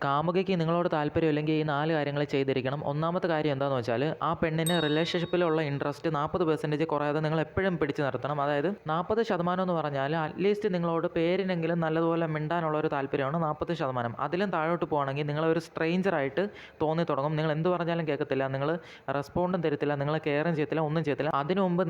കാമുകിക്ക് നിങ്ങളോട് താല്പര്യമില്ലെങ്കിൽ ഈ 4 കാര്യങ്ങൾ ചെയ്തിരിക്കണം. ഒന്നാമത്തെ കാര്യം എന്താണെന്ന് വെച്ചാൽ ആ പെണ്ണിന് റിലേഷൻഷിപ്പിലുള്ള ഇൻട്രസ്റ്റ് 40% കുറയാതെ നിങ്ങൾ എപ്പോഴും പിടിച്ചു നിർത്തണം. അതായത് 40% എന്ന് പറഞ്ഞാൽ അറ്റ്ലീസ്റ്റ് നിങ്ങളോട് പേരിനെങ്കിലും നല്ലതുപോലെ മിണ്ടാനുള്ള ഒരു താല്പര്യമാണ് 40%. അതിലും താഴോട്ട് പോകുകയാണെങ്കിൽ നിങ്ങളൊരു സ്ട്രേഞ്ചറായിട്ട് തോന്നി തുടങ്ങും. നിങ്ങൾ എന്ത് പറഞ്ഞാലും കേൾക്കത്തില്ല, നിങ്ങൾ റെസ്പോണ്ടും തരത്തില്ല, നിങ്ങൾ കെയറും ചെയ്യത്തില്ല, ഒന്നും ചെയ്യത്തില്ല. അതിനു മുമ്പ്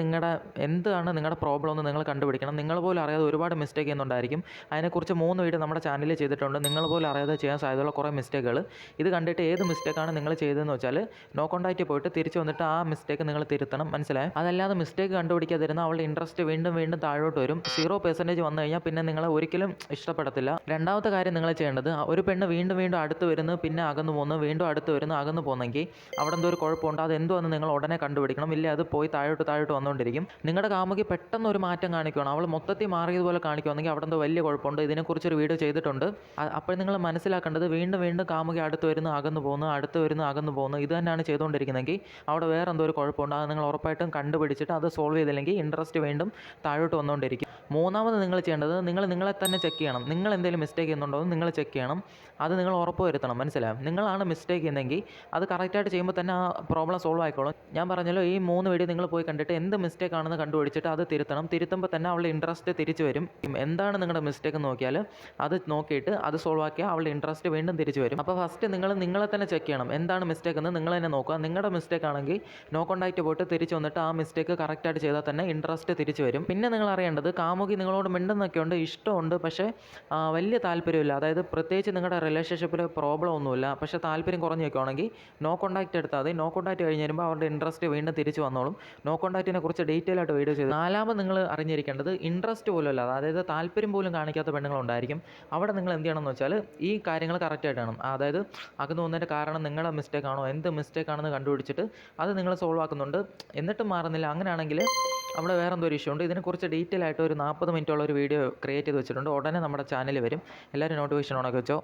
എന്താണ് നിങ്ങളുടെ പ്രോബ്ലം എന്ന് നിങ്ങൾ കണ്ടുപിടിക്കണം. നിങ്ങൾ പോലും അറിയാതെ ഒരുപാട് മിസ്റ്റേക്ക് ചെയ്യുന്നുണ്ടായിരിക്കും. അതിനെക്കുറിച്ച് 3 വീഡിയോ നമ്മുടെ ചാനലിൽ ചെയ്തിട്ടുണ്ട്. നിങ്ങൾ പോലും അറിയാതെ ചെയ്യാൻ സാധ്യതയുള്ള കുറേ മിസ്റ്റേക്കുകൾ. ഇത് കണ്ടിട്ട് ഏത് മിസ്റ്റേക്കാണ് നിങ്ങൾ ചെയ്തതെന്ന് വെച്ചാൽ നോ കോൺടാക്റ്റ് പോയിട്ട് തിരിച്ച് വന്നിട്ട് ആ മിസ്റ്റേക്ക് നിങ്ങൾ തിരുത്തണം. മനസ്സിലായോ? അതല്ലാതെ മിസ്റ്റേക്ക് കണ്ടുപിടിക്കാതിരുന്ന അവളുടെ ഇൻട്രസ്റ്റ് വീണ്ടും വീണ്ടും താഴോട്ട് വരും. 0% വന്നു കഴിഞ്ഞാൽ പിന്നെ നിങ്ങളെ ഒരിക്കലും ഇഷ്ടപ്പെടത്തില്ല. രണ്ടാമത്തെ കാര്യം നിങ്ങൾ ചെയ്യേണ്ടത്, ഒരു പെണ്ണ് വീണ്ടും വീണ്ടും അടുത്ത് വരുന്നു, പിന്നെ അകന്നു പോകുന്നു, വീണ്ടും അടുത്ത് വരുന്നു, അകന്നു പോകുന്നെങ്കിൽ അവിടെ എന്തോ ഒരു കുഴപ്പമുണ്ട്. അതെന്തുവെന്ന് നിങ്ങൾ ഉടനെ കണ്ടുപിടിക്കണം. ഇല്ല അത് പോയി താഴോട്ട് വന്നുകൊണ്ടിരിക്കും. നിങ്ങളുടെ കാമുകി പെട്ടെന്ന് ഒരു മാറ്റം കാണിക്കുകയാണ്, അവൾ മൊത്തത്തിൽ മാറിയതുപോലെ കാണിക്കുകയാണെങ്കിൽ അവിടെ എന്തോ വലിയ കുഴപ്പമുണ്ട്. ഇതിനെക്കുറിച്ചൊരു വീഡിയോ ചെയ്തിട്ടുണ്ട്. അപ്പോൾ നിങ്ങൾ മനസ്സിലാക്കേണ്ടത് വീണ്ടും വീണ്ടും കാമുകി അടുത്ത് വരുന്നു, അകന്നു പോകുന്നു, അടുത്ത് വരുന്നു, അകന്നു പോകുന്നു, ഇത് തന്നെയാണ് ചെയ്തുകൊണ്ടിരിക്കുന്നതെങ്കിൽ അവിടെ വേറെ എന്തോ ഒരു കുഴപ്പമുണ്ട്. അത് നിങ്ങൾ ഉറപ്പായിട്ടും കണ്ടുപിടിച്ചിട്ട് അത് സോൾവ് ചെയ്തില്ലെങ്കിൽ ഇൻട്രസ്റ്റ് വീണ്ടും താഴോട്ട് വന്നുകൊണ്ടിരിക്കും. മൂന്നാമത് നിങ്ങൾ ചെയ്യേണ്ടത്, നിങ്ങളെ തന്നെ ചെക്ക് ചെയ്യണം. നിങ്ങൾ എന്തെങ്കിലും മിസ്റ്റേക്ക് ചെയ്യുന്നുണ്ടോ എന്ന് നിങ്ങൾ ചെക്ക് ചെയ്യണം. അത് നിങ്ങൾ ഉറപ്പ് വരുത്തണം. മനസ്സിലാവും? നിങ്ങളാണ് മിസ്റ്റേക്ക് ചെയ്യുന്നതെങ്കിൽ അത് കറക്റ്റായിട്ട് ചെയ്യുമ്പോൾ തന്നെ ആ പ്രോബ്ലം സോൾവ് ആയിക്കോളും. ഞാൻ പറഞ്ഞല്ലോ, ഈ 3 വീഡിയോ നിങ്ങൾ പോയി കണ്ടിട്ട് എന്ത് മിസ്റ്റേക്ക് ആണെന്ന് കണ്ടുപിടിച്ചിട്ട് അത് തിരുത്തണം. തിരുത്തുമ്പോൾ തന്നെ അവളുടെ ഇൻട്രസ്റ്റ് തിരിച്ചു വരും. എന്താണ് നിങ്ങളുടെ മിസ്റ്റേക്ക് എന്ന് നോക്കിയാൽ അത് നോക്കിയിട്ട് അത് സോൾവ് ആക്കിയാൽ അവളുടെ ഇൻട്രസ്റ്റ് വീണ്ടും തിരിച്ചു വരും. അപ്പോൾ ഫസ്റ്റ് നിങ്ങളെ തന്നെ ചെക്ക് ചെയ്യണം. എന്താണ് മിസ്റ്റേക്ക് എന്ന് നിങ്ങൾ തന്നെ നോക്കുക. നിങ്ങളുടെ മിസ്റ്റേക്ക് ആണെങ്കിൽ നോ കോൺടാക്റ്റ് പോയിട്ട് തിരിച്ചു വന്നിട്ട് ആ മിസ്റ്റേക്ക് കറക്റ്റായിട്ട് ചെയ്താൽ തന്നെ ഇൻട്രസ്റ്റ് തിരിച്ചു വരും. പിന്നെ നിങ്ങൾ അറിയേണ്ടത്, കാമുകി നിങ്ങളോട് മിണ്ടുന്നൊക്കെ ഉണ്ട്, ഇഷ്ടമുണ്ട്, പക്ഷേ വലിയ താല്പര്യമില്ല. അതായത് പ്രത്യേകിച്ച് നിങ്ങളുടെ റിലേഷൻഷിപ്പിൽ പ്രോബ്ലം ഒന്നുമില്ല, പക്ഷേ താല്പര്യം കുറഞ്ഞ് വയ്ക്കുകയാണെങ്കിൽ നോ കോൺടാക്റ്റ് എടുത്താൽ മതി. നോ കോൺടാക്റ്റ് കഴിഞ്ഞ് വരുമ്പോൾ അവരുടെ ഇൻട്രസ്റ്റ് വീണ്ടും തിരിച്ചു വന്നോളും. നോ കോൺടാക്റ്റിനെ കുറിച്ച് ഡീറ്റെയിൽ ആയിട്ട് വീഡിയോ ചെയ്തു. നാലാമത് നിങ്ങൾ അറിഞ്ഞിരിക്കേണ്ടത്, ഇൻട്രസ്റ്റ് പോലും അല്ല, അതായത് താല്പര്യം പോലും കാണിക്കാത്ത പെണ്ണുങ്ങളുണ്ടായിരിക്കും. അവിടെ നിങ്ങൾ എന്ത് ചെയ്യണമെന്ന് വെച്ചാൽ ഈ കാര്യങ്ങൾ കറക്റ്റായിട്ട് വേണം. അതായത് അകന്നു പോകുന്നതിൻ്റെ കാരണം നിങ്ങളുടെ മിസ്റ്റേക്കാണോ, എന്ത് മിസ്റ്റേക്കാണെന്ന് കണ്ടുപിടിച്ചിട്ട് അത് നിങ്ങൾ സോൾവ് ആക്കുന്നുണ്ട്, എന്നിട്ടും മാറുന്നില്ല. അങ്ങനെയാണെങ്കിൽ അവിടെ വേറെ എന്തോ ഒരു ഇഷ്യൂ ഉണ്ട്. ഇതിനെക്കുറിച്ച് ഡീറ്റെയിൽ ആയിട്ട് ഒരു 40 മിനിറ്റുള്ള ഒരു വീഡിയോ ക്രിയേറ്റ് ചെയ്ത് വെച്ചിട്ടുണ്ട്. ഉടനെ നമ്മുടെ ചാനലിൽ വരും. എല്ലാവരും നോട്ടിഫിക്കേഷൻ ഓണാക്കി വെച്ചോ.